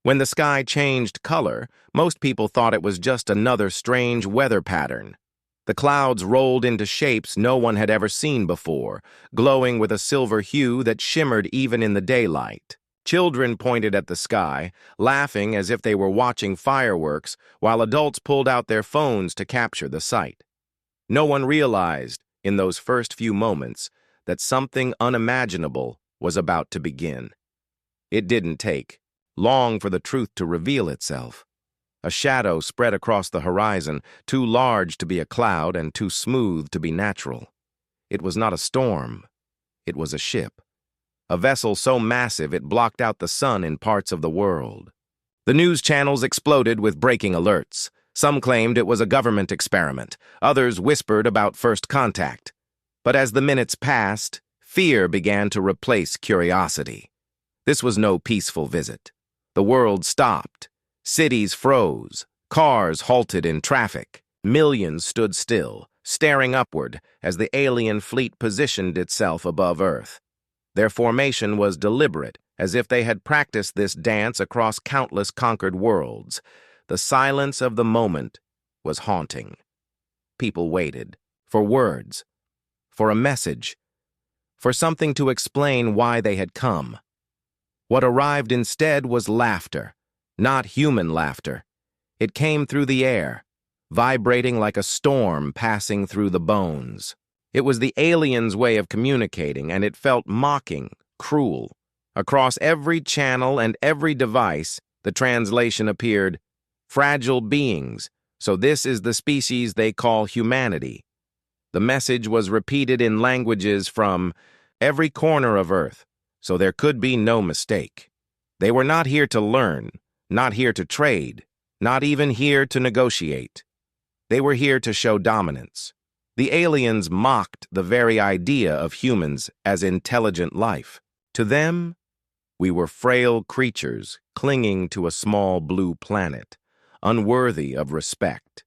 When the sky changed color, most people thought it was just another strange weather pattern. The clouds rolled into shapes no one had ever seen before, glowing with a silver hue that shimmered even in the daylight. Children pointed at the sky, laughing as if they were watching fireworks, while adults pulled out their phones to capture the sight. No one realized, in those first few moments, that something unimaginable was about to begin. It didn't take long for the truth to reveal itself. A shadow spread across the horizon, too large to be a cloud and too smooth to be natural. It was not a storm. It was a ship. A vessel so massive it blocked out the sun in parts of the world. The news channels exploded with breaking alerts. Some claimed it was a government experiment. Others whispered about first contact. But as the minutes passed, fear began to replace curiosity. This was no peaceful visit. The world stopped. Cities froze. Cars halted in traffic. Millions stood still, staring upward as the alien fleet positioned itself above Earth. Their formation was deliberate, as if they had practiced this dance across countless conquered worlds. The silence of the moment was haunting. People waited for words, for a message, for something to explain why they had come. What arrived instead was laughter. Not human laughter. It came through the air, vibrating like a storm passing through the bones. It was the aliens' way of communicating, and it felt mocking, cruel. Across every channel and every device, the translation appeared, "Fragile beings, so this is the species they call humanity." The message was repeated in languages from every corner of Earth, so there could be no mistake. They were not here to learn. Not here to trade, not even here to negotiate. They were here to show dominance. The aliens mocked the very idea of humans as intelligent life. To them, we were frail creatures clinging to a small blue planet, unworthy of respect.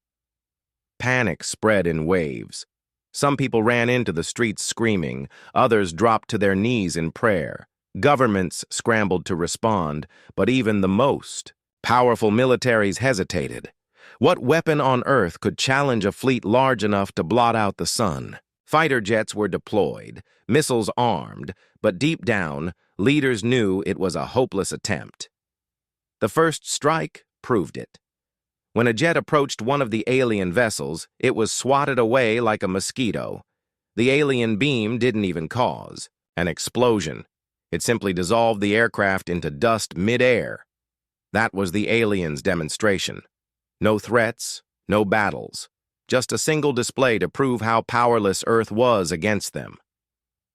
Panic spread in waves. Some people ran into the streets screaming, others dropped to their knees in prayer. Governments scrambled to respond, but even the most powerful militaries hesitated. What weapon on Earth could challenge a fleet large enough to blot out the sun? Fighter jets were deployed, missiles armed, but deep down, leaders knew it was a hopeless attempt. The first strike proved it. When a jet approached one of the alien vessels, it was swatted away like a mosquito. The alien beam didn't even cause an explosion. It simply dissolved the aircraft into dust mid-air. That was the aliens' demonstration. No threats, no battles, just a single display to prove how powerless Earth was against them.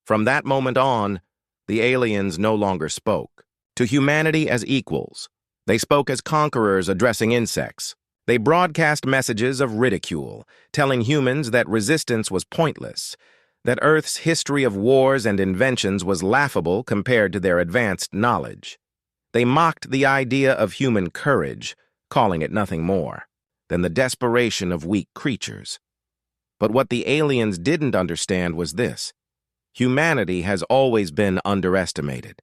From that moment on, the aliens no longer spoke to humanity as equals. They spoke as conquerors addressing insects. They broadcast messages of ridicule, telling humans that resistance was pointless, that Earth's history of wars and inventions was laughable compared to their advanced knowledge. They mocked the idea of human courage, calling it nothing more than the desperation of weak creatures. But what the aliens didn't understand was this: humanity has always been underestimated.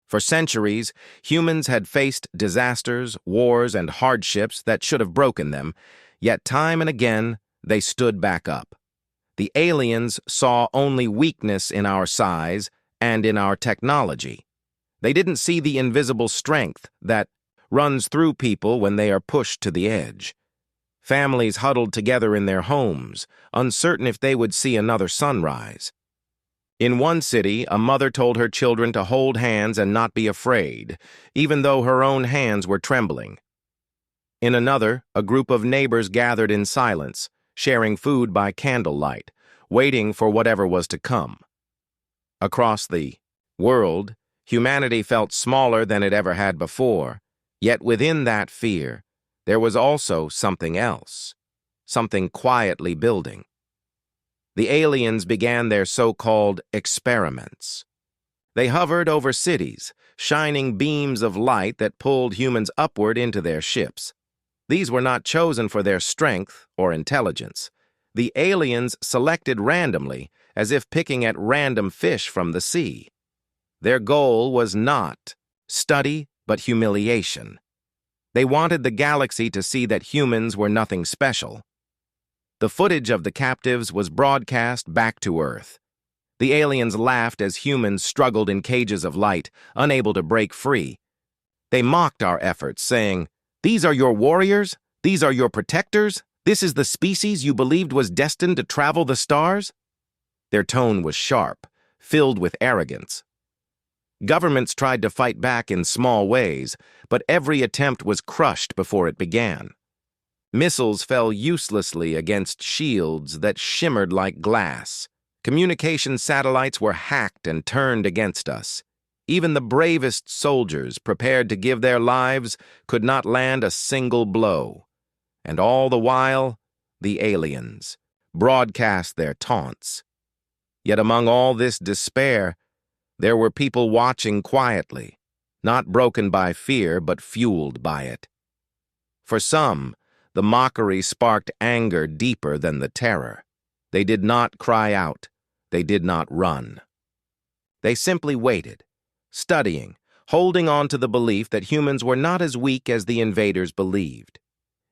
For centuries, humans had faced disasters, wars, and hardships that should have broken them, yet time and again, they stood back up. The aliens saw only weakness in our size and in our technology. They didn't see the invisible strength that runs through people when they are pushed to the edge. Families huddled together in their homes, uncertain if they would see another sunrise. In one city, a mother told her children to hold hands and not be afraid, even though her own hands were trembling. In another, a group of neighbors gathered in silence, sharing food by candlelight, waiting for whatever was to come. Across the world, humanity felt smaller than it ever had before, yet within that fear, there was also something else, something quietly building. The aliens began their so-called experiments. They hovered over cities, shining beams of light that pulled humans upward into their ships. These were not chosen for their strength or intelligence. The aliens selected randomly, as if picking at random fish from the sea. Their goal was not study but humiliation. They wanted the galaxy to see that humans were nothing special. The footage of the captives was broadcast back to Earth. The aliens laughed as humans struggled in cages of light, unable to break free. They mocked our efforts, saying, "These are your warriors? These are your protectors? This is the species you believed was destined to travel the stars?" Their tone was sharp, filled with arrogance. Governments tried to fight back in small ways, but every attempt was crushed before it began. Missiles fell uselessly against shields that shimmered like glass. Communication satellites were hacked and turned against us. Even the bravest soldiers, prepared to give their lives, could not land a single blow. And all the while, the aliens broadcast their taunts. Yet among all this despair, there were people watching quietly, not broken by fear, but fueled by it. For some, the mockery sparked anger deeper than the terror. They did not cry out. They did not run. They simply waited, studying, holding on to the belief that humans were not as weak as the invaders believed.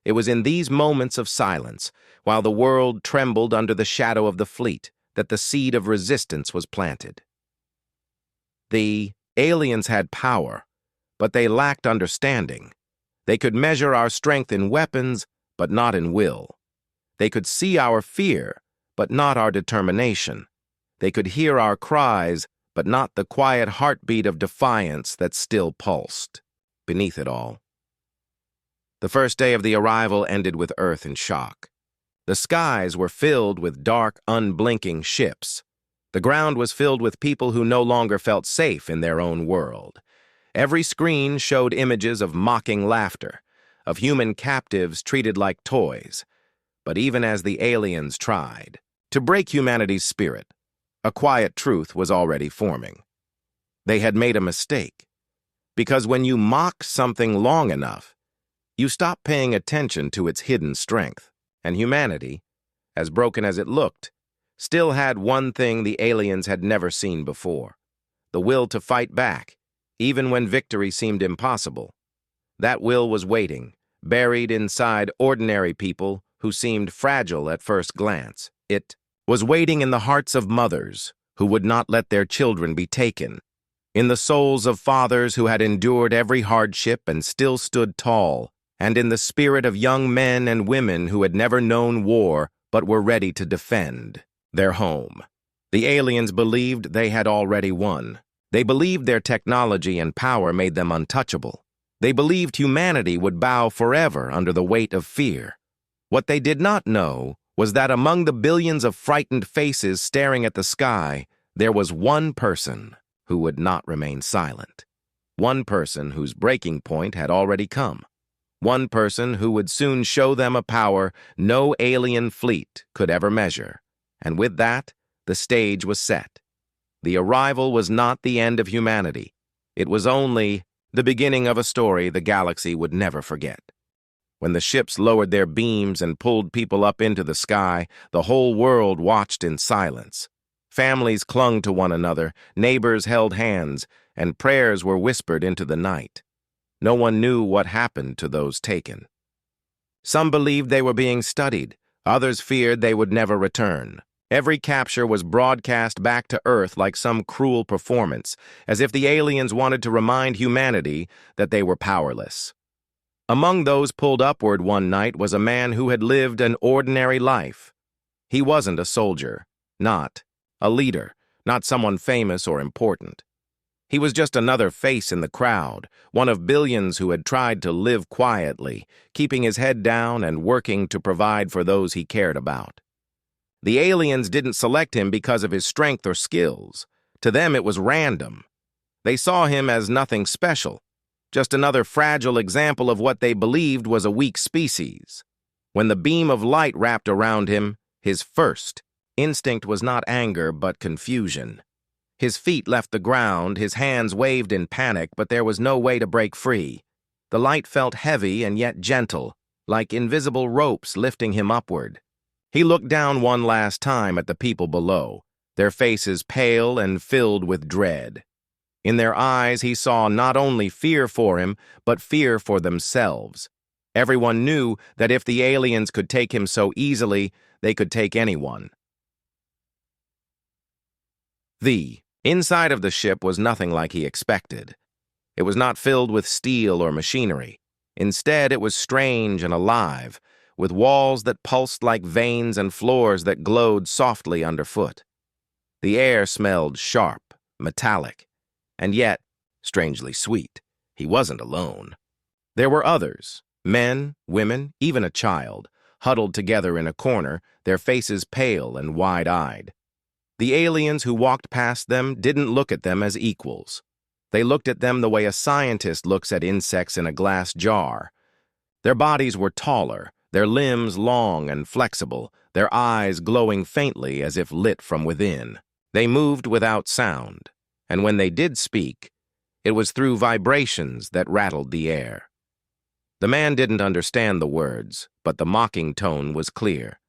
It was in these moments of silence, while the world trembled under the shadow of the fleet, that the seed of resistance was planted. The aliens had power, but they lacked understanding. They could measure our strength in weapons, but not in will. They could see our fear, but not our determination. They could hear our cries, but not the quiet heartbeat of defiance that still pulsed beneath it all. The first day of the arrival ended with Earth in shock. The skies were filled with dark, unblinking ships. The ground was filled with people who no longer felt safe in their own world. Every screen showed images of mocking laughter, of human captives treated like toys. But even as the aliens tried to break humanity's spirit, a quiet truth was already forming. They had made a mistake. Because when you mock something long enough, you stop paying attention to its hidden strength. And humanity, as broken as it looked, still had one thing the aliens had never seen before: the will to fight back, even when victory seemed impossible. That will was waiting, buried inside ordinary people who seemed fragile at first glance. It was waiting in the hearts of mothers who would not let their children be taken, in the souls of fathers who had endured every hardship and still stood tall, and in the spirit of young men and women who had never known war but were ready to defend their home. The aliens believed they had already won. They believed their technology and power made them untouchable. They believed humanity would bow forever under the weight of fear. What they did not know was that among the billions of frightened faces staring at the sky, there was one person who would not remain silent. One person whose breaking point had already come. One person who would soon show them a power no alien fleet could ever measure. And with that, the stage was set. The arrival was not the end of humanity. It was only the beginning of a story the galaxy would never forget. When the ships lowered their beams and pulled people up into the sky, the whole world watched in silence. Families clung to one another, neighbors held hands, and prayers were whispered into the night. No one knew what happened to those taken. Some believed they were being studied. Others feared they would never return. Every capture was broadcast back to Earth like some cruel performance, as if the aliens wanted to remind humanity that they were powerless. Among those pulled upward one night was a man who had lived an ordinary life. He wasn't a soldier, not a leader, not someone famous or important. He was just another face in the crowd, one of billions who had tried to live quietly, keeping his head down and working to provide for those he cared about. The aliens didn't select him because of his strength or skills. To them, it was random. They saw him as nothing special, just another fragile example of what they believed was a weak species. When the beam of light wrapped around him, his first instinct was not anger but confusion. His feet left the ground, his hands waved in panic, but there was no way to break free. The light felt heavy and yet gentle, like invisible ropes lifting him upward. He looked down one last time at the people below, their faces pale and filled with dread. In their eyes, he saw not only fear for him, but fear for themselves. Everyone knew that if the aliens could take him so easily, they could take anyone. The inside of the ship was nothing like he expected. It was not filled with steel or machinery. Instead, it was strange and alive, with walls that pulsed like veins and floors that glowed softly underfoot. The air smelled sharp, metallic, and yet strangely sweet. He wasn't alone. There were others, men, women, even a child, huddled together in a corner, their faces pale and wide-eyed. The aliens who walked past them didn't look at them as equals. They looked at them the way a scientist looks at insects in a glass jar. Their bodies were taller, their limbs long and flexible, their eyes glowing faintly as if lit from within. They moved without sound, and when they did speak, it was through vibrations that rattled the air. The man didn't understand the words, but the mocking tone was clear.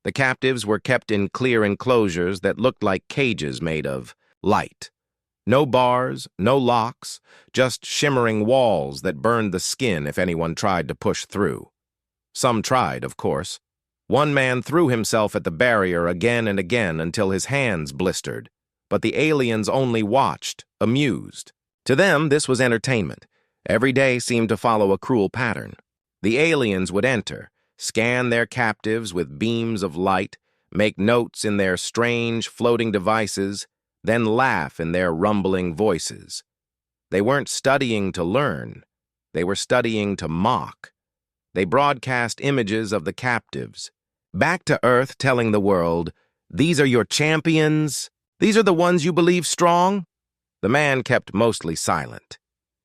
The captives were kept in clear enclosures that looked like cages made of light. No bars, no locks, just shimmering walls that burned the skin if anyone tried to push through. Some tried, of course. One man threw himself at the barrier again and again until his hands blistered, but the aliens only watched, amused. To them, this was entertainment. Every day seemed to follow a cruel pattern. The aliens would enter, scan their captives with beams of light, make notes in their strange floating devices, then laugh in their rumbling voices. They weren't studying to learn. They were studying to mock. They broadcast images of the captives, back to Earth telling the world, "These are your champions? These are the ones you believe strong?" The man kept mostly silent.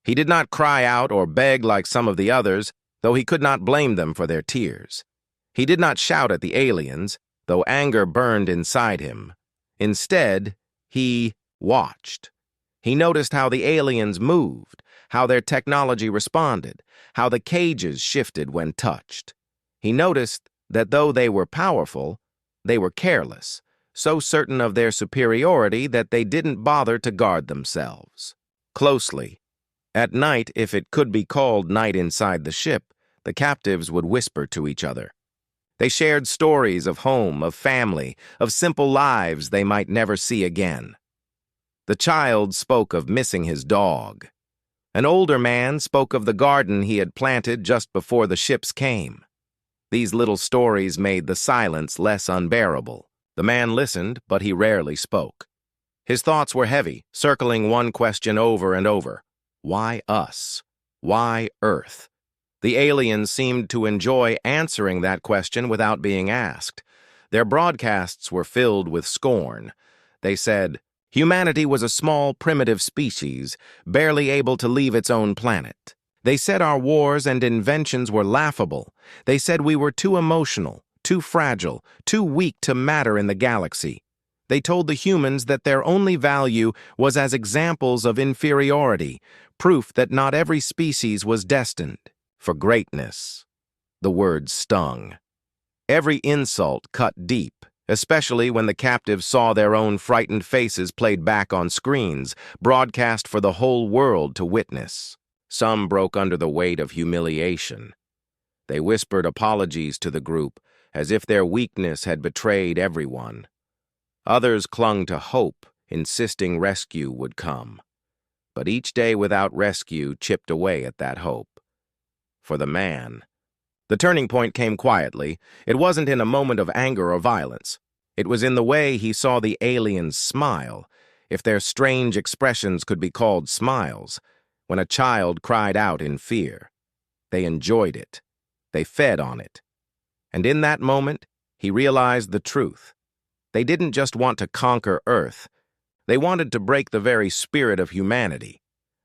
He did not cry out or beg like some of the others, though he could not blame them for their tears. He did not shout at the aliens, though anger burned inside him. Instead, he watched. He noticed how the aliens moved, how their technology responded, how the cages shifted when touched. He noticed that though they were powerful, they were careless, so certain of their superiority that they didn't bother to guard themselves. Closely, at night, if it could be called night inside the ship, the captives would whisper to each other. They shared stories of home, of family, of simple lives they might never see again. The child spoke of missing his dog. An older man spoke of the garden he had planted just before the ships came. These little stories made the silence less unbearable. The man listened, but he rarely spoke. His thoughts were heavy, circling one question over and over. Why us? Why Earth? The aliens seemed to enjoy answering that question without being asked. Their broadcasts were filled with scorn. They said, humanity was a small, primitive species, barely able to leave its own planet. They said our wars and inventions were laughable. They said we were too emotional, too fragile, too weak to matter in the galaxy. They told the humans that their only value was as examples of inferiority, proof that not every species was destined for greatness. The words stung. Every insult cut deep, especially when the captives saw their own frightened faces played back on screens, broadcast for the whole world to witness. Some broke under the weight of humiliation. They whispered apologies to the group, as if their weakness had betrayed everyone. Others clung to hope, insisting rescue would come. But each day without rescue chipped away at that hope. For the man, the turning point came quietly. It wasn't in a moment of anger or violence. It was in the way he saw the aliens smile, if their strange expressions could be called smiles, when a child cried out in fear. They enjoyed it. They fed on it. And in that moment, he realized the truth. They didn't just want to conquer Earth. They wanted to break the very spirit of humanity.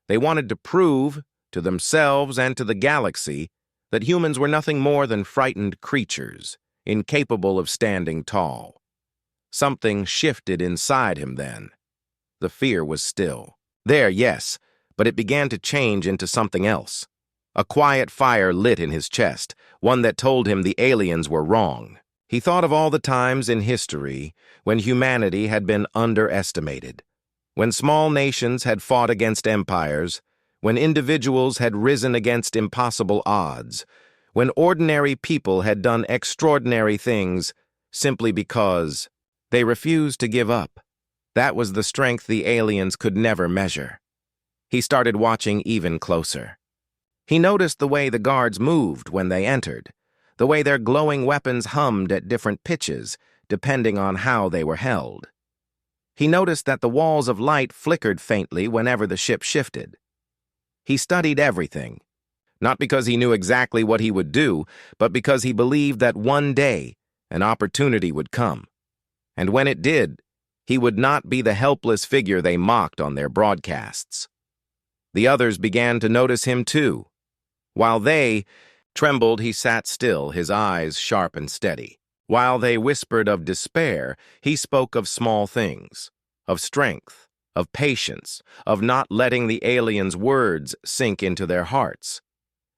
They wanted to prove, to themselves and to the galaxy, that humans were nothing more than frightened creatures, incapable of standing tall. Something shifted inside him then. The fear was still there, yes, but it began to change into something else. A quiet fire lit in his chest, one that told him the aliens were wrong. He thought of all the times in history when humanity had been underestimated. When small nations had fought against empires, when individuals had risen against impossible odds, when ordinary people had done extraordinary things simply because they refused to give up. That was the strength the aliens could never measure. He started watching even closer. He noticed the way the guards moved when they entered, the way their glowing weapons hummed at different pitches, depending on how they were held. He noticed that the walls of light flickered faintly whenever the ship shifted. He studied everything, not because he knew exactly what he would do, but because he believed that one day an opportunity would come. And when it did, he would not be the helpless figure they mocked on their broadcasts. The others began to notice him too. While they trembled, he sat still, his eyes sharp and steady. While they whispered of despair, he spoke of small things, of strength, of patience, of not letting the aliens' words sink into their hearts.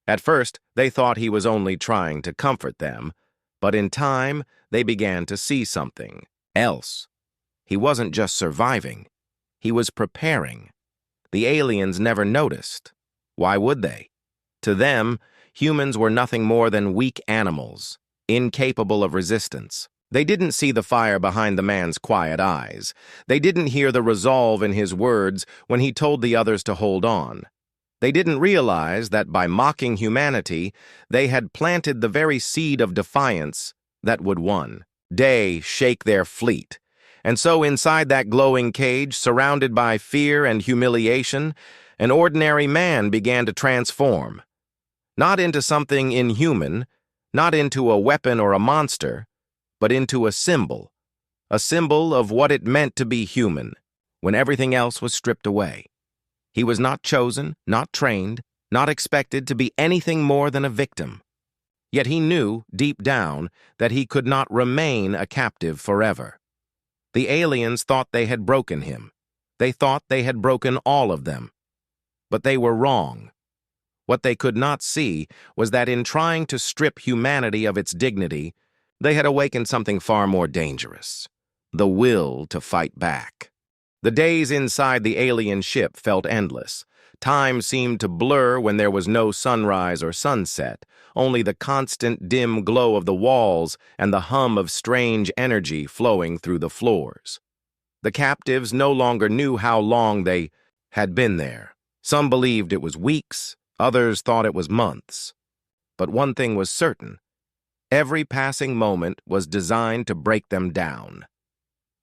At first, they thought he was only trying to comfort them, but in time, they began to see something else. He wasn't just surviving, he was preparing. The aliens never noticed. Why would they? To them, humans were nothing more than weak animals, incapable of resistance. They didn't see the fire behind the man's quiet eyes. They didn't hear the resolve in his words when he told the others to hold on. They didn't realize that by mocking humanity, they had planted the very seed of defiance that would one day shake their fleet. And so inside that glowing cage, surrounded by fear and humiliation, an ordinary man began to transform. Not into something inhuman, not into a weapon or a monster, but into a symbol of what it meant to be human, when everything else was stripped away. He was not chosen, not trained, not expected to be anything more than a victim. Yet he knew, deep down, that he could not remain a captive forever. The aliens thought they had broken him. They thought they had broken all of them. But they were wrong. What they could not see was that in trying to strip humanity of its dignity, they had awakened something far more dangerous: the will to fight back. The days inside the alien ship felt endless. Time seemed to blur when there was no sunrise or sunset, only the constant dim glow of the walls and the hum of strange energy flowing through the floors. The captives no longer knew how long they had been there. Some believed it was weeks, others thought it was months. But one thing was certain: every passing moment was designed to break them down.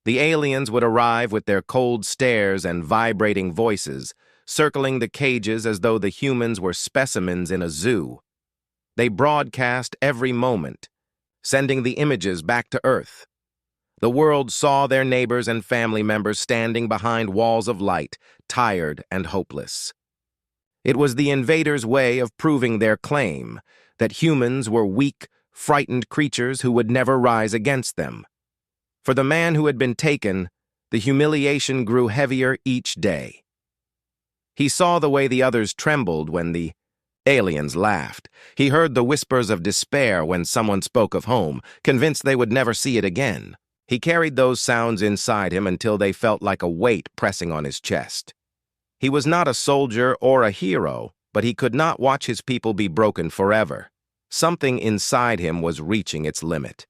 The aliens would arrive with their cold stares and vibrating voices, circling the cages as though the humans were specimens in a zoo. They broadcast every moment, sending the images back to Earth. The world saw their neighbors and family members standing behind walls of light, tired and hopeless. It was the invaders' way of proving their claim, that humans were weak, frightened creatures who would never rise against them. For the man who had been taken, the humiliation grew heavier each day. He saw the way the others trembled when the aliens laughed. He heard the whispers of despair when someone spoke of home, convinced they would never see it again. He carried those sounds inside him until they felt like a weight pressing on his chest. He was not a soldier or a hero, but he could not watch his people be broken forever. Something inside him was reaching its limit.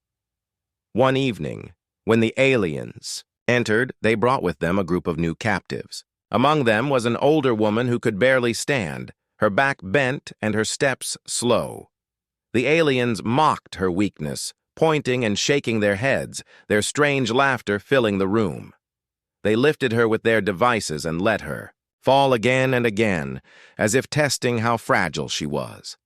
One evening, when the aliens entered, they brought with them a group of new captives. Among them was an older woman who could barely stand, her back bent and her steps slow. The aliens mocked her weakness, pointing and shaking their heads, their strange laughter filling the room. They lifted her with their devices and let her fall again and again, as if testing how fragile she was.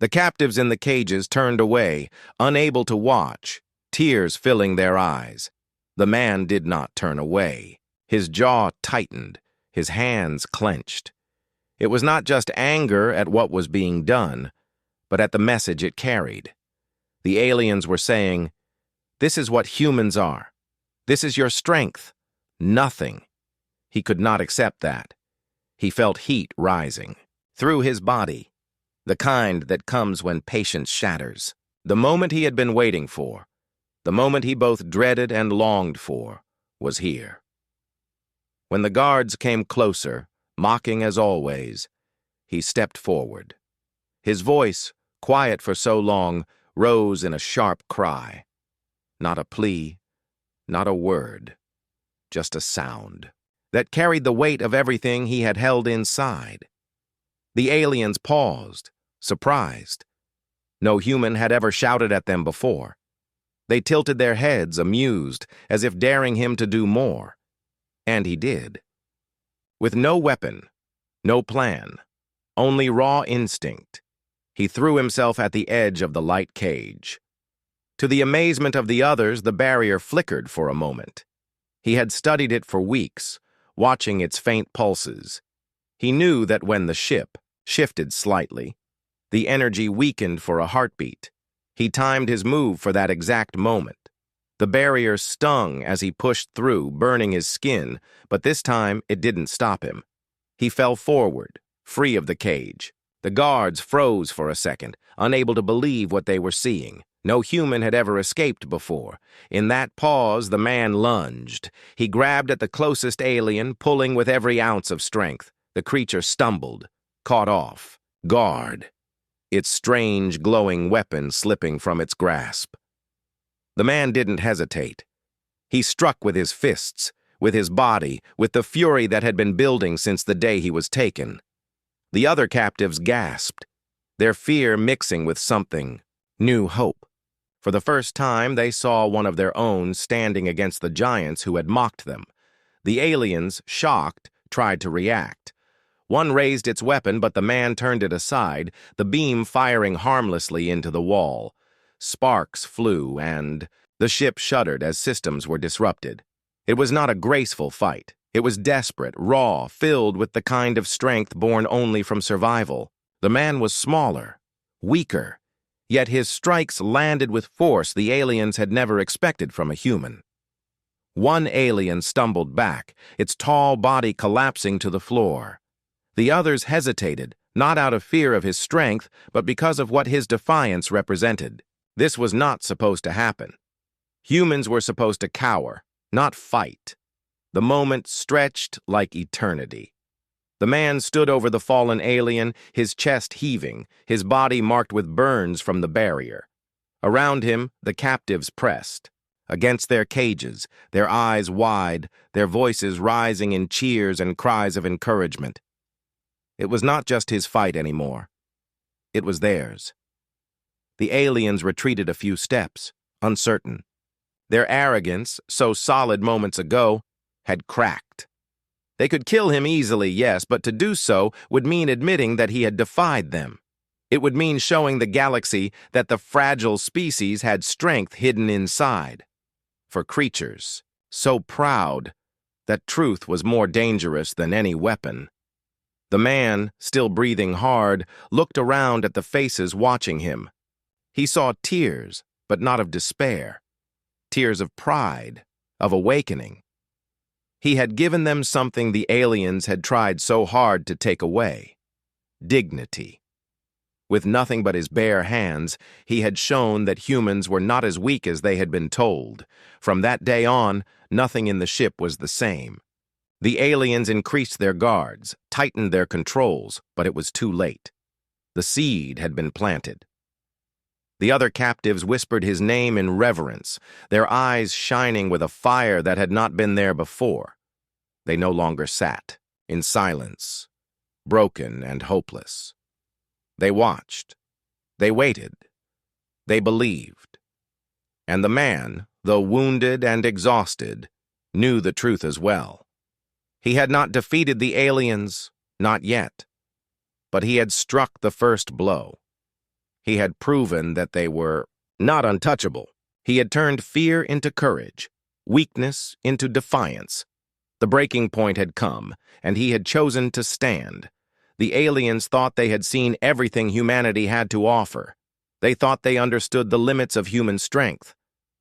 The captives in the cages turned away, unable to watch, tears filling their eyes. The man did not turn away. His jaw tightened, his hands clenched. It was not just anger at what was being done, but at the message it carried. The aliens were saying, "This is what humans are. This is your strength. Nothing." He could not accept that. He felt heat rising through his body, the kind that comes when patience shatters. The moment he had been waiting for, the moment he both dreaded and longed for, was here. When the guards came closer, mocking as always, he stepped forward. His voice, quiet for so long, rose in a sharp cry. Not a plea, not a word, just a sound that carried the weight of everything he had held inside. The aliens paused, surprised. No human had ever shouted at them before. They tilted their heads, amused, as if daring him to do more. And he did. With no weapon, no plan, only raw instinct, he threw himself at the edge of the light cage. To the amazement of the others, the barrier flickered for a moment. He had studied it for weeks, watching its faint pulses. He knew that when the ship shifted slightly, the energy weakened for a heartbeat. He timed his move for that exact moment. The barrier stung as he pushed through, burning his skin, but this time it didn't stop him. He fell forward, free of the cage. The guards froze for a second, unable to believe what they were seeing. No human had ever escaped before. In that pause, the man lunged. He grabbed at the closest alien, pulling with every ounce of strength. The creature stumbled, caught off guard, its strange, glowing weapon slipping from its grasp. The man didn't hesitate. He struck with his fists, with his body, with the fury that had been building since the day he was taken. The other captives gasped, their fear mixing with something, new hope. For the first time, they saw one of their own standing against the giants who had mocked them. The aliens, shocked, tried to react. One raised its weapon, but the man turned it aside, the beam firing harmlessly into the wall. Sparks flew, and the ship shuddered as systems were disrupted. It was not a graceful fight. It was desperate, raw, filled with the kind of strength born only from survival. The man was smaller, weaker, yet his strikes landed with force the aliens had never expected from a human. One alien stumbled back, its tall body collapsing to the floor. The others hesitated, not out of fear of his strength, but because of what his defiance represented. This was not supposed to happen. Humans were supposed to cower, not fight. The moment stretched like eternity. The man stood over the fallen alien, his chest heaving, his body marked with burns from the barrier. Around him, the captives pressed. Against their cages, their eyes wide, their voices rising in cheers and cries of encouragement. It was not just his fight anymore. It was theirs. The aliens retreated a few steps, uncertain. Their arrogance, so solid moments ago, had cracked. They could kill him easily, yes, but to do so would mean admitting that he had defied them. It would mean showing the galaxy that the fragile species had strength hidden inside. For creatures, so proud, that truth was more dangerous than any weapon. The man, still breathing hard, looked around at the faces watching him. He saw tears, but not of despair. Tears of pride, of awakening. He had given them something the aliens had tried so hard to take away: dignity. With nothing but his bare hands, he had shown that humans were not as weak as they had been told. From that day on, nothing in the ship was the same. The aliens increased their guards, tightened their controls, but it was too late. The seed had been planted. The other captives whispered his name in reverence, their eyes shining with a fire that had not been there before. They no longer sat, in silence, broken and hopeless. They watched. They waited. They believed. And the man, though wounded and exhausted, knew the truth as well. He had not defeated the aliens, not yet. But he had struck the first blow. He had proven that they were not untouchable. He had turned fear into courage, weakness into defiance. The breaking point had come, and he had chosen to stand. The aliens thought they had seen everything humanity had to offer. They thought they understood the limits of human strength.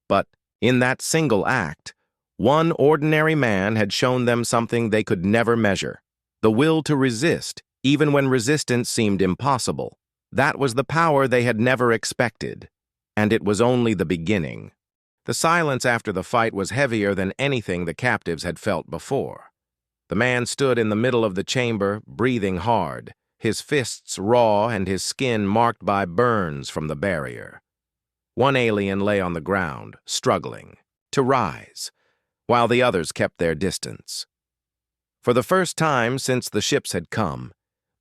But in that single act, one ordinary man had shown them something they could never measure: the will to resist, even when resistance seemed impossible. That was the power they had never expected, and it was only the beginning. The silence after the fight was heavier than anything the captives had felt before. The man stood in the middle of the chamber, breathing hard, his fists raw and his skin marked by burns from the barrier. One alien lay on the ground, struggling to rise, while the others kept their distance. For the first time since the ships had come,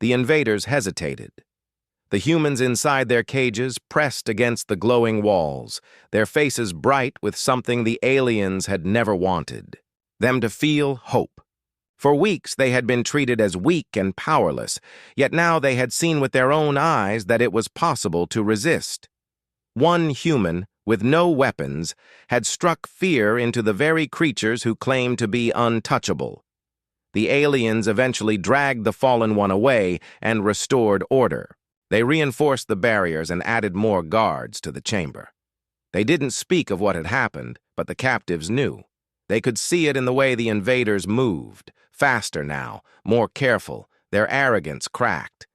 the invaders hesitated. The humans inside their cages pressed against the glowing walls, their faces bright with something the aliens had never wanted, them to feel hope. For weeks they had been treated as weak and powerless, yet now they had seen with their own eyes that it was possible to resist. One human, with no weapons, had struck fear into the very creatures who claimed to be untouchable. The aliens eventually dragged the fallen one away and restored order. They reinforced the barriers and added more guards to the chamber. They didn't speak of what had happened, but the captives knew. They could see it in the way the invaders moved, faster now, more careful, their arrogance cracked.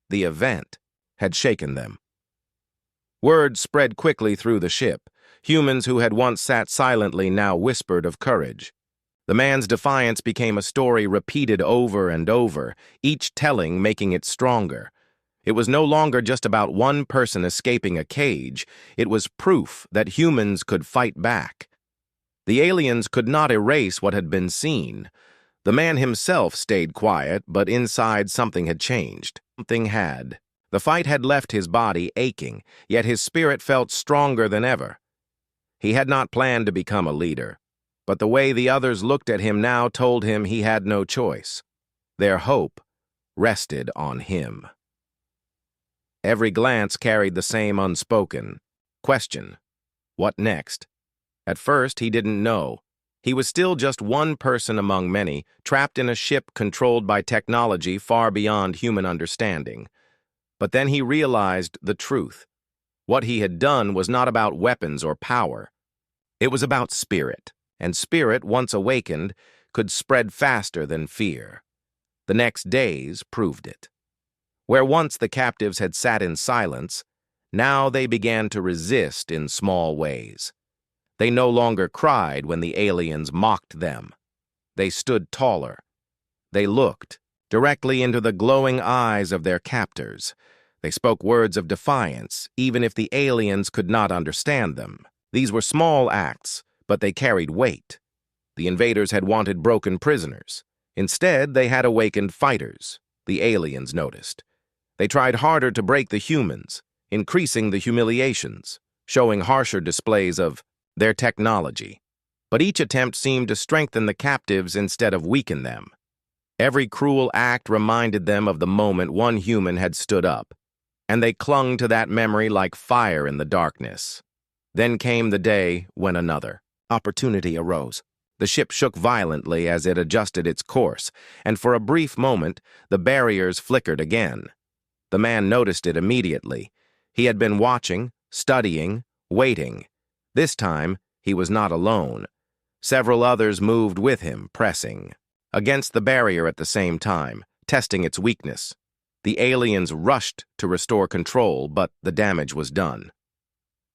The event had shaken them. Word spread quickly through the ship. Humans who had once sat silently now whispered of courage. The man's defiance became a story repeated over and over, each telling making it stronger. It was no longer just about one person escaping a cage. It was proof that humans could fight back. The aliens could not erase what had been seen. The man himself stayed quiet, but inside something had changed. Something had. The fight had left his body aching, yet his spirit felt stronger than ever. He had not planned to become a leader, but the way the others looked at him now told him he had no choice. Their hope rested on him. Every glance carried the same unspoken question. What next? At first, he didn't know. He was still just one person among many, trapped in a ship controlled by technology far beyond human understanding. But then he realized the truth. What he had done was not about weapons or power. It was about spirit, and spirit, once awakened, could spread faster than fear. The next days proved it. Where once the captives had sat in silence, now they began to resist in small ways. They no longer cried when the aliens mocked them. They stood taller. They looked directly into the glowing eyes of their captors. They spoke words of defiance, even if the aliens could not understand them. These were small acts, but they carried weight. The invaders had wanted broken prisoners. Instead, they had awakened fighters, the aliens noticed. They tried harder to break the humans, increasing the humiliations, showing harsher displays of their technology. But each attempt seemed to strengthen the captives instead of weaken them. Every cruel act reminded them of the moment one human had stood up, and they clung to that memory like fire in the darkness. Then came the day when another opportunity arose. The ship shook violently as it adjusted its course, and for a brief moment, the barriers flickered again. The man noticed it immediately. He had been watching, studying, waiting. This time, he was not alone. Several others moved with him, pressing against the barrier at the same time, testing its weakness. The aliens rushed to restore control, but the damage was done.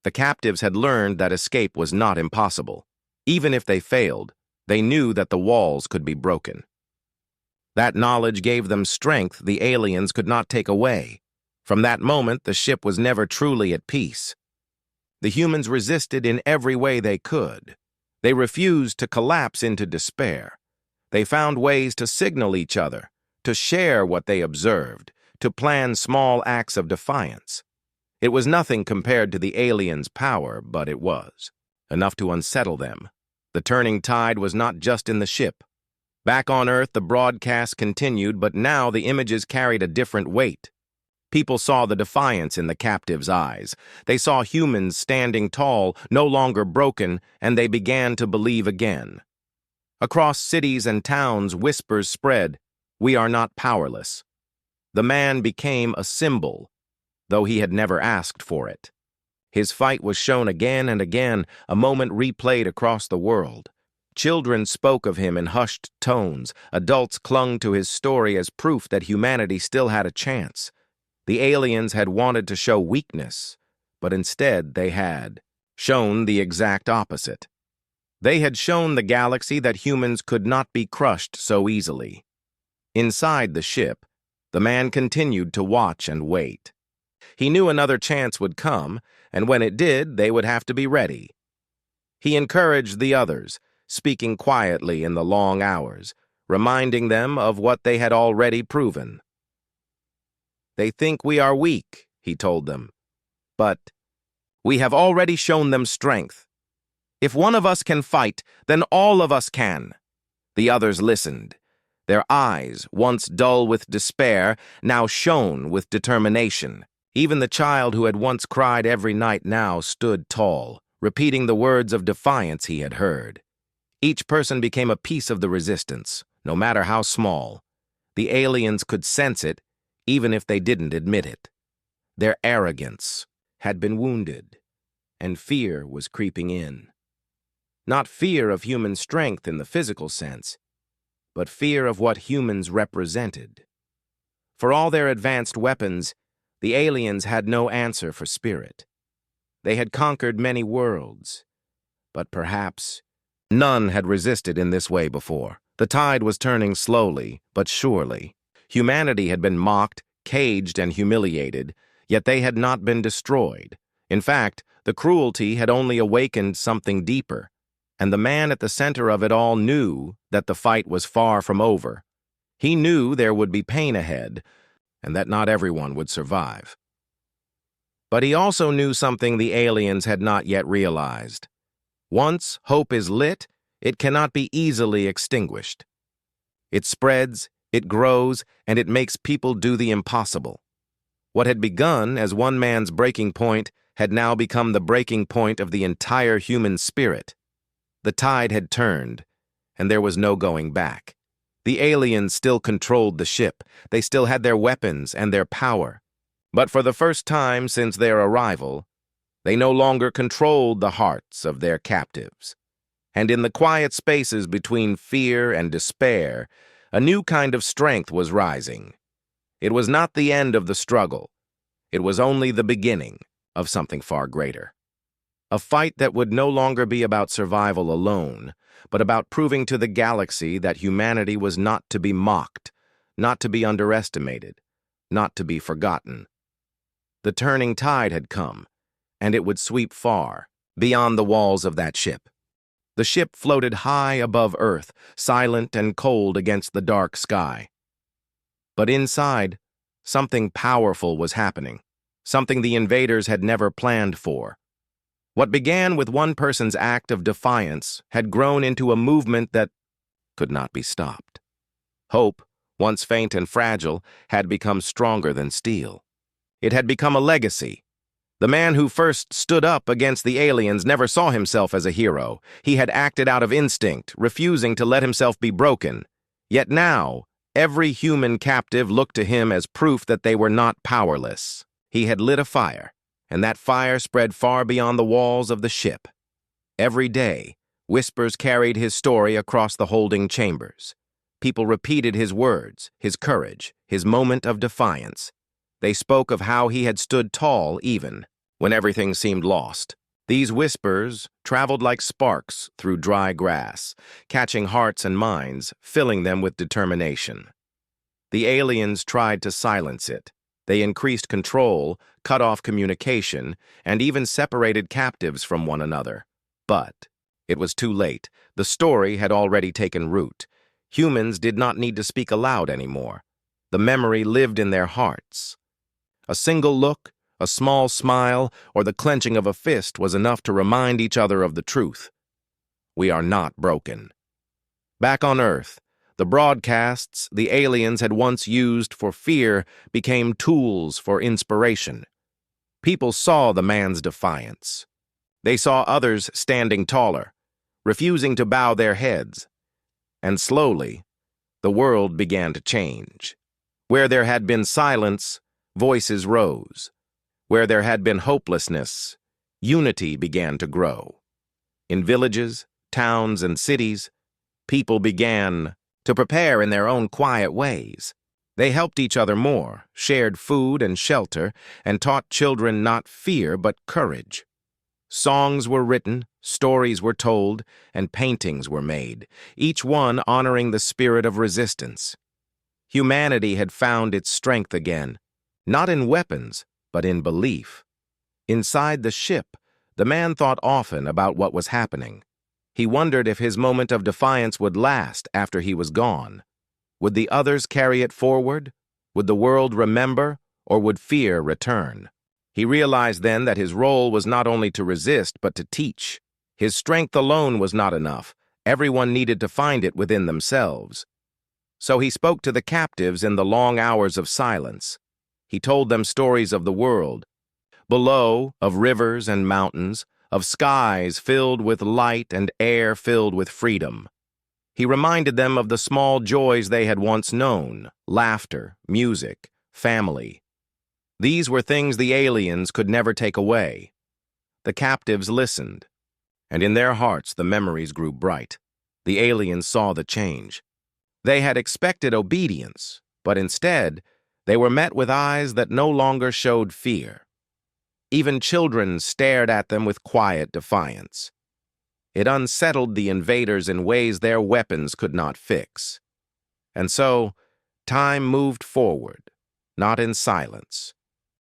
The captives had learned that escape was not impossible. Even if they failed, they knew that the walls could be broken. That knowledge gave them strength the aliens could not take away. From that moment, the ship was never truly at peace. The humans resisted in every way they could. They refused to collapse into despair. They found ways to signal each other, to share what they observed, to plan small acts of defiance. It was nothing compared to the aliens' power, but it was enough to unsettle them. The turning tide was not just in the ship. Back on Earth, the broadcast continued, but now the images carried a different weight. People saw the defiance in the captives' eyes. They saw humans standing tall, no longer broken, and they began to believe again. Across cities and towns, whispers spread, "We are not powerless." The man became a symbol, though he had never asked for it. His fight was shown again and again, a moment replayed across the world. Children spoke of him in hushed tones. Adults clung to his story as proof that humanity still had a chance. The aliens had wanted to show weakness, but instead they had shown the exact opposite. They had shown the galaxy that humans could not be crushed so easily. Inside the ship, the man continued to watch and wait. He knew another chance would come, and when it did, they would have to be ready. He encouraged the others, speaking quietly in the long hours, reminding them of what they had already proven. "They think we are weak," he told them, "but we have already shown them strength. If one of us can fight, then all of us can." The others listened. Their eyes, once dull with despair, now shone with determination. Even the child who had once cried every night now stood tall, repeating the words of defiance he had heard. Each person became a piece of the resistance, no matter how small. The aliens could sense it, even if they didn't admit it. Their arrogance had been wounded, and fear was creeping in. Not fear of human strength in the physical sense, but fear of what humans represented. For all their advanced weapons, the aliens had no answer for spirit. They had conquered many worlds, but perhaps none had resisted in this way before. The tide was turning slowly, but surely. Humanity had been mocked, caged, and humiliated, yet they had not been destroyed. In fact, the cruelty had only awakened something deeper, and the man at the center of it all knew that the fight was far from over. He knew there would be pain ahead, and that not everyone would survive. But he also knew something the aliens had not yet realized. Once hope is lit, it cannot be easily extinguished. It spreads, it grows, and it makes people do the impossible. What had begun as one man's breaking point had now become the breaking point of the entire human spirit. The tide had turned, and there was no going back. The aliens still controlled the ship. They still had their weapons and their power. But for the first time since their arrival, they no longer controlled the hearts of their captives. And in the quiet spaces between fear and despair, a new kind of strength was rising. It was not the end of the struggle. It was only the beginning of something far greater. A fight that would no longer be about survival alone, but about proving to the galaxy that humanity was not to be mocked, not to be underestimated, not to be forgotten. The turning tide had come, and it would sweep far, beyond the walls of that ship. The ship floated high above Earth, silent and cold against the dark sky. But inside, something powerful was happening, something the invaders had never planned for. What began with one person's act of defiance had grown into a movement that could not be stopped. Hope, once faint and fragile, had become stronger than steel. It had become a legacy. The man who first stood up against the aliens never saw himself as a hero. He had acted out of instinct, refusing to let himself be broken. Yet now, every human captive looked to him as proof that they were not powerless. He had lit a fire, and that fire spread far beyond the walls of the ship. Every day, whispers carried his story across the holding chambers. People repeated his words, his courage, his moment of defiance. They spoke of how he had stood tall even when everything seemed lost. These whispers traveled like sparks through dry grass, catching hearts and minds, filling them with determination. The aliens tried to silence it. They increased control, cut off communication, and even separated captives from one another. But it was too late. The story had already taken root. Humans did not need to speak aloud anymore. The memory lived in their hearts. A single look, a small smile, or the clenching of a fist was enough to remind each other of the truth. We are not broken. Back on Earth, the broadcasts the aliens had once used for fear became tools for inspiration. People saw the man's defiance. They saw others standing taller, refusing to bow their heads. And slowly, the world began to change. Where there had been silence, voices rose. Where there had been hopelessness, unity began to grow. In villages, towns, and cities, people began to prepare in their own quiet ways. They helped each other more, shared food and shelter, and taught children not fear but courage. Songs were written, Stories were told, and paintings were made, each one honoring the spirit of resistance. Humanity had found its strength again, not in weapons, but in belief. Inside the ship, the man thought often about what was happening. He wondered if his moment of defiance would last after he was gone. Would the others carry it forward? Would the world remember, or would fear return? He realized then that his role was not only to resist, but to teach. His strength alone was not enough. Everyone needed to find it within themselves. So he spoke to the captives in the long hours of silence. He told them stories of the world, below, of rivers and mountains, of skies filled with light and air filled with freedom. He reminded them of the small joys they had once known: laughter, music, family. These were things the aliens could never take away. The captives listened, and in their hearts the memories grew bright. The aliens saw the change. They had expected obedience, but instead, they were met with eyes that no longer showed fear. Even children stared at them with quiet defiance. It unsettled the invaders in ways their weapons could not fix. And so, time moved forward, not in silence,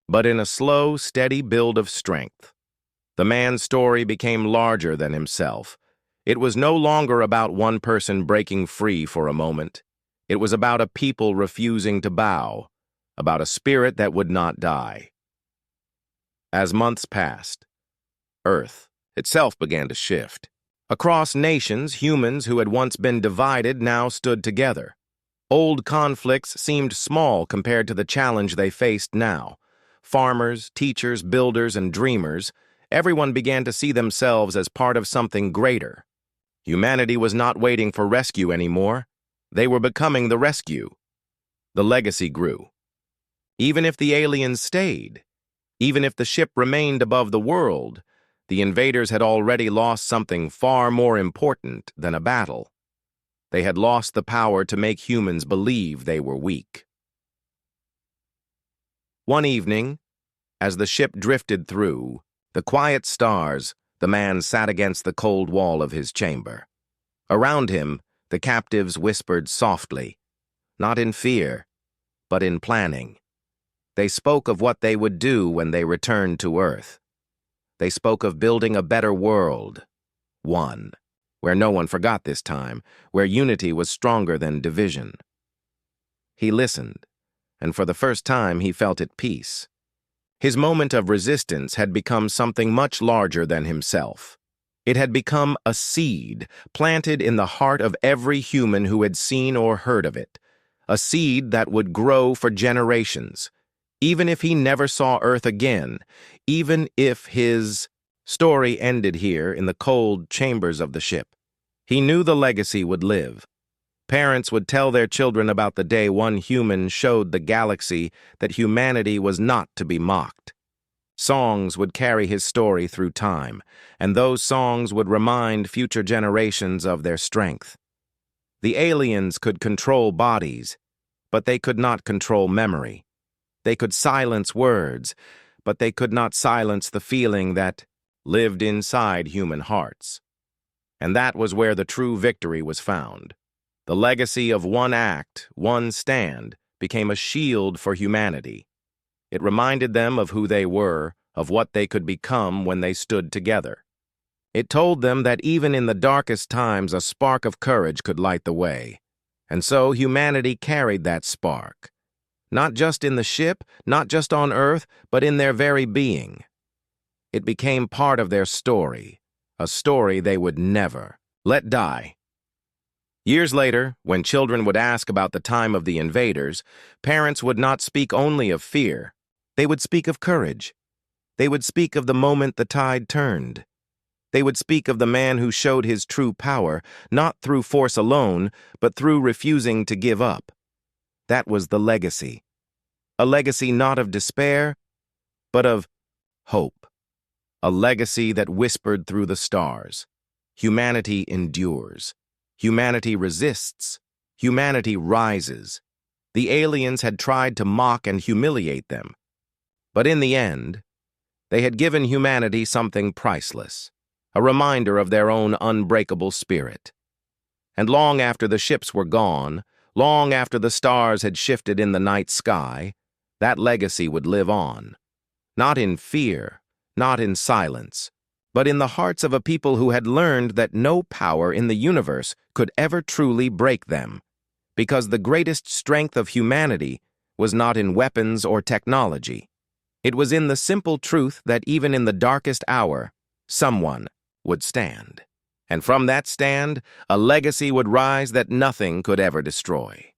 but in a slow, steady build of strength. The man's story became larger than himself. It was no longer about one person breaking free for a moment. It was about a people refusing to bow, about a spirit that would not die. As months passed, Earth itself began to shift. Across nations, humans who had once been divided now stood together. Old conflicts seemed small compared to the challenge they faced now. Farmers, teachers, builders, and dreamers, everyone began to see themselves as part of something greater. Humanity was not waiting for rescue anymore. They were becoming the rescue. The legacy grew. Even if the aliens stayed, even if the ship remained above the world, the invaders had already lost something far more important than a battle. They had lost the power to make humans believe they were weak. One evening, as the ship drifted through the quiet stars, the man sat against the cold wall of his chamber. Around him, the captives whispered softly, not in fear, but in planning. They spoke of what they would do when they returned to Earth. They spoke of building a better world, one, where no one forgot this time, where unity was stronger than division. He listened, and for the first time he felt at peace. His moment of resistance had become something much larger than himself. It had become a seed planted in the heart of every human who had seen or heard of it, a seed that would grow for generations. Even if he never saw Earth again, even if his story ended here in the cold chambers of the ship, he knew the legacy would live. Parents would tell their children about the day one human showed the galaxy that humanity was not to be mocked. Songs would carry his story through time, and those songs would remind future generations of their strength. The aliens could control bodies, but they could not control memory. They could silence words, but they could not silence the feeling that lived inside human hearts. And that was where the true victory was found. The legacy of one act, one stand, became a shield for humanity. It reminded them of who they were, of what they could become when they stood together. It told them that even in the darkest times a spark of courage could light the way. And so humanity carried that spark. Not just in the ship, not just on Earth, but in their very being. It became part of their story, a story they would never let die. Years later, when children would ask about the time of the invaders, parents would not speak only of fear. They would speak of courage. They would speak of the moment the tide turned. They would speak of the man who showed his true power, not through force alone, but through refusing to give up. That was the legacy. A legacy not of despair, but of hope. A legacy that whispered through the stars. Humanity endures. Humanity resists. Humanity rises. The aliens had tried to mock and humiliate them. But in the end, they had given humanity something priceless. a reminder of their own unbreakable spirit. And long after the ships were gone, long after the stars had shifted in the night sky, that legacy would live on. Not in fear, not in silence, but in the hearts of a people who had learned that no power in the universe could ever truly break them, because the greatest strength of humanity was not in weapons or technology. It was in the simple truth that even in the darkest hour, someone would stand. And from that stand, a legacy would rise that nothing could ever destroy.